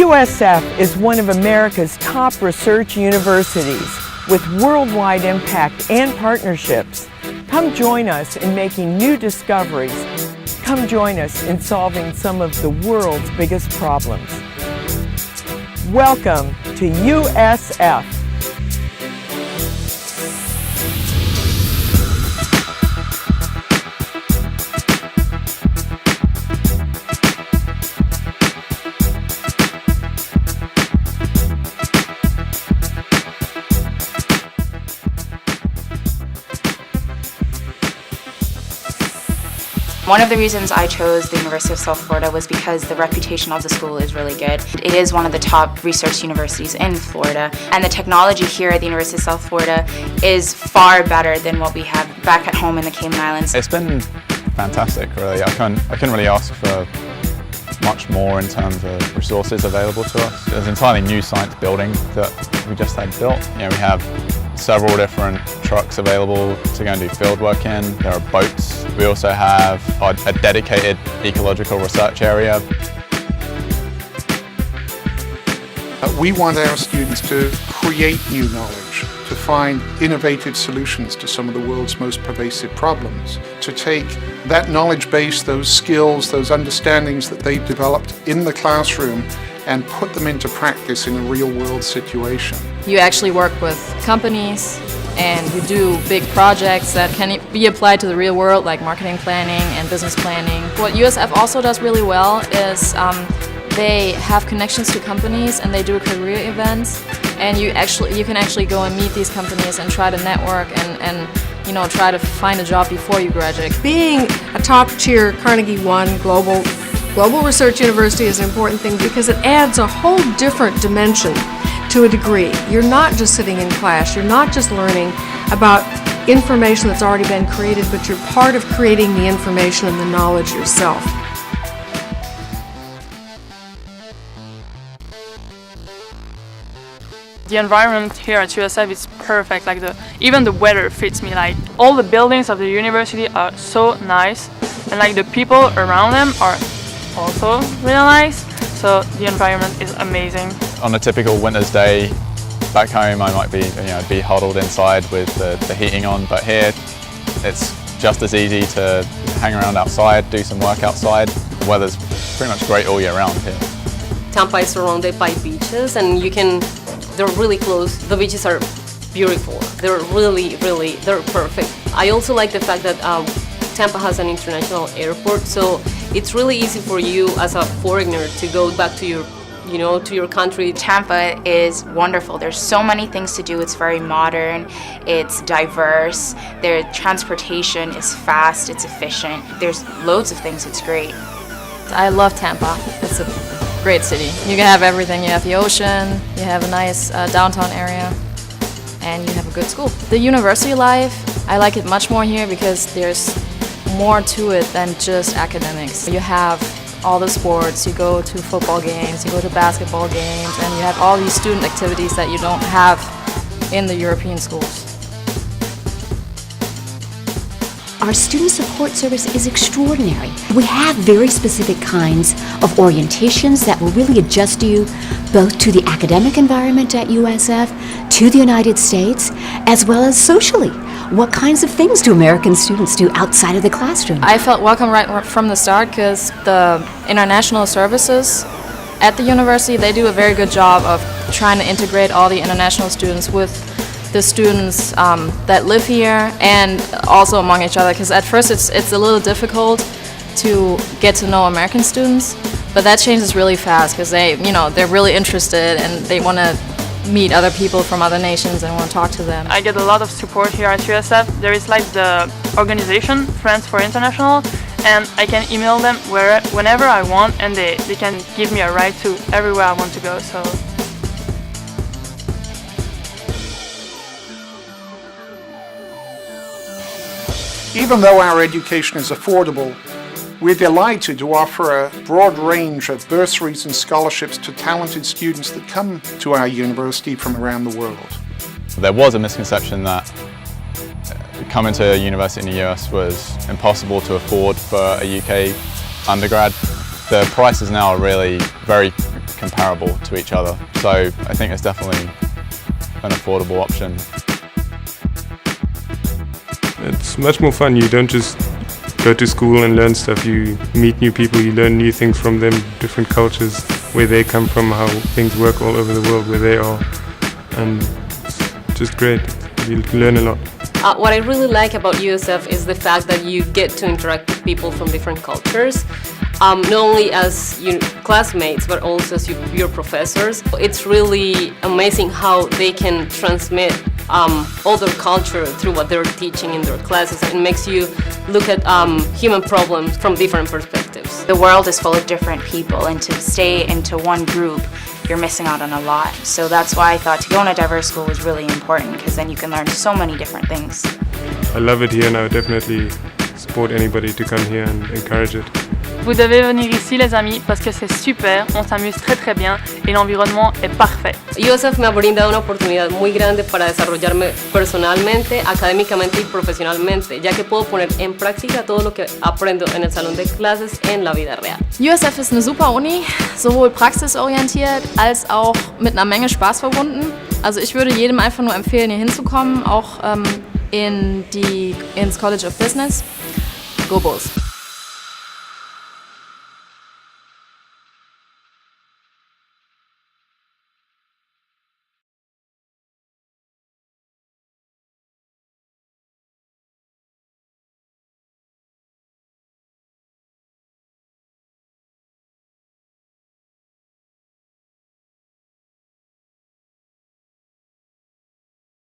USF is one of America's top research universities with worldwide impact and partnerships. Come join us in making new discoveries. Come join us in solving some of the world's biggest problems. Welcome to USF. One of the reasons I chose the University of South Florida was because the reputation of the school is really good. It is one of the top research universities in Florida, and the technology here at the University of South Florida is far better than what we have back at home in the Cayman Islands. It's been fantastic, really. I couldn't really ask for much more in terms of resources available to us. There's an entirely new science building that we just had built. We have several different trucks available to go and do field work in. There are boats. We also have a dedicated ecological research area. We want our students to create new knowledge, to find innovative solutions to some of the world's most pervasive problems, to take that knowledge base, those skills, those understandings that they've developed in the classroom and put them into practice in a real-world situation. You actually work with companies and you do big projects that can be applied to the real world, like marketing planning and business planning. What USF also does really well is they have connections to companies and they do career events, and you can actually go and meet these companies and try to network and try to find a job before you graduate. Being a top-tier Carnegie One global research university is an important thing because it adds a whole different dimension to a degree. You're not just sitting in class, you're not just learning about information that's already been created, but you're part of creating the information and the knowledge yourself. The environment here at USF is perfect. Even the weather fits me. All the buildings of the university are so nice, and the people around them are also really nice. So the environment is amazing. On a typical winter's day back home, I might be huddled inside with the heating on, but here it's just as easy to hang around outside, do some work outside. The weather's pretty much great all year round here. Tampa is surrounded by beaches, and they're really close. The beaches are beautiful. They're they're perfect. I also like the fact that Tampa has an international airport, so it's really easy for you as a foreigner to go back to your country. Tampa is wonderful. There's so many things to do. It's very modern, it's diverse, their transportation is fast, it's efficient. There's loads of things, it's great. I love Tampa. It's a great city. You can have everything. You have the ocean, you have a nice downtown area, and you have a good school. The university life, I like it much more here because there's more to it than just academics. You have all the sports, you go to football games, you go to basketball games, and you have all these student activities that you don't have in the European schools. Our student support service is extraordinary. We have very specific kinds of orientations that will really adjust you both to the academic environment at USF, to the United States, as well as socially. What kinds of things do American students do outside of the classroom? I felt welcome right from the start because the international services at the university, they do a very good job of trying to integrate all the international students with the students that live here and also among each other, because at first it's a little difficult to get to know American students, but that changes really fast because they're really interested and they want to meet other people from other nations and want to talk to them. I get a lot of support here at USF. There is the organization Friends for International, and I can email them whenever I want, and they can give me a ride to everywhere I want to go. So even though our education is affordable, we're delighted to offer a broad range of bursaries and scholarships to talented students that come to our university from around the world. There was a misconception that coming to a university in the US was impossible to afford for a UK undergrad. The prices now are really very comparable to each other. So I think it's definitely an affordable option. It's much more fun. You don't just go to school and learn stuff. You meet new people, you learn new things from them, different cultures, where they come from, how things work all over the world, where they are. And it's just great. You learn a lot. What I really like about USF is the fact that you get to interact with people from different cultures, not only as your classmates but also as your professors. It's really amazing how they can transmit all their culture through what they're teaching in their classes. It makes you look at human problems from different perspectives. The world is full of different people, and to stay into one group, you're missing out on a lot. So that's why I thought to go in a diverse school was really important, because then you can learn so many different things. I love it here and I would definitely support anybody to come here and encourage it. Vous devez venir ici les amis parce que c'est super, on s'amuse très bien et l'environnement est parfait. USF me ha brindado una oportunidad muy grande para desarrollarme personalmente, académicamente y profesionalmente, ya que puedo poner en práctica todo lo que aprendo en el salón de clases en la vida real. USF ist eine super Uni, sowohl praxisorientiert als auch mit einer Menge Spaß verbunden. Also ich würde jedem einfach nur empfehlen, hier hinzukommen, auch ins College of Business. Go Bulls!